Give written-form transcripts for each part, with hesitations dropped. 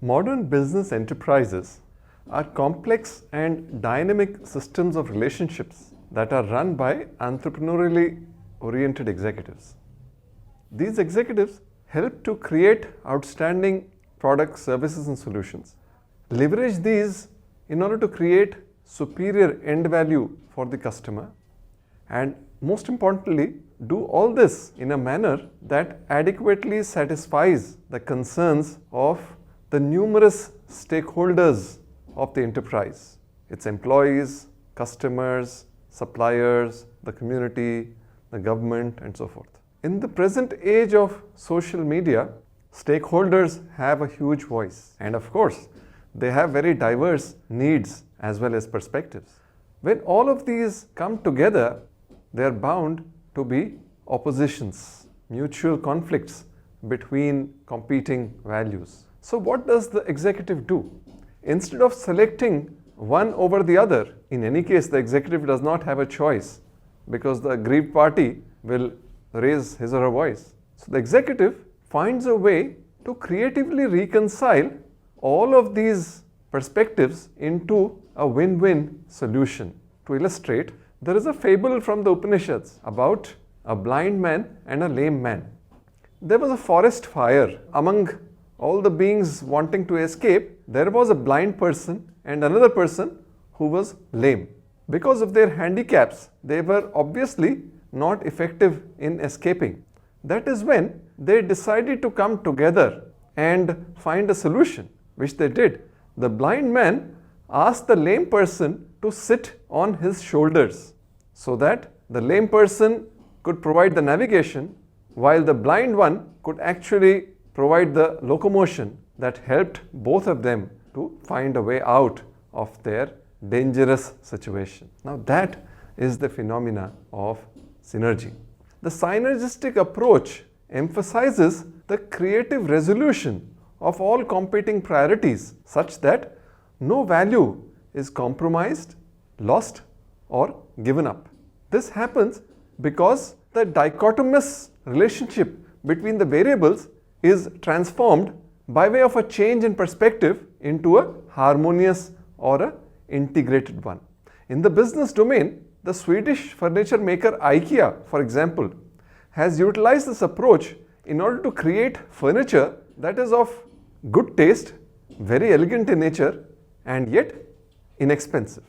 Modern business enterprises are complex and dynamic systems of relationships that are run by entrepreneurially oriented executives. These executives help to create outstanding products, services, and solutions. Leverage these in order to create superior end value for the customer, and most importantly, do all this in a manner that adequately satisfies the concerns of the numerous stakeholders of the enterprise, its employees, customers, suppliers, the community, the government, and so forth. In the present age of social media, stakeholders have a huge voice, and of course, they have very diverse needs as well as perspectives. When all of these come together, they are bound to be oppositions, mutual conflicts between competing values. So what does the executive do? Instead of selecting one over the other, in any case the executive does not have a choice because the aggrieved party will raise his or her voice. So the executive finds a way to creatively reconcile all of these perspectives into a win-win solution. To illustrate, there is a fable from the Upanishads about a blind man and a lame man. There was a forest fire. Among all the beings wanting to escape, there was a blind person and another person who was lame. Because of their handicaps, they were obviously not effective in escaping. That is when they decided to come together and find a solution, which they did. The blind man asked the lame person to sit on his shoulders so that the lame person could provide the navigation while the blind one could actually provide the locomotion that helped both of them to find a way out of their dangerous situation. Now that is the phenomena of synergy. The synergistic approach emphasizes the creative resolution of all competing priorities such that no value is compromised, lost, or given up. This happens because the dichotomous relationship between the variables is transformed by way of a change in perspective into a harmonious or an integrated one. In the business domain, the Swedish furniture maker IKEA, for example, has utilized this approach in order to create furniture that is of good taste, very elegant in nature, and yet inexpensive.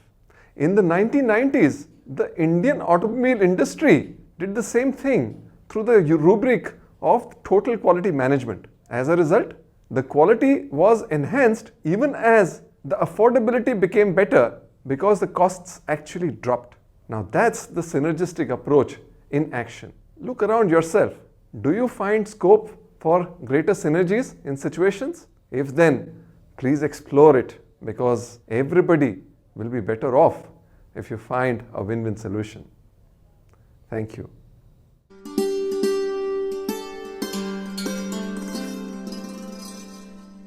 In the 1990s, the Indian automobile industry did the same thing through the rubric of total quality management. As a result, the quality was enhanced even as the affordability became better because the costs actually dropped. Now that's the synergistic approach in action. Look around yourself. Do you find scope for greater synergies in situations? If then, please explore it, because everybody will be better off if you find a win-win solution. Thank you.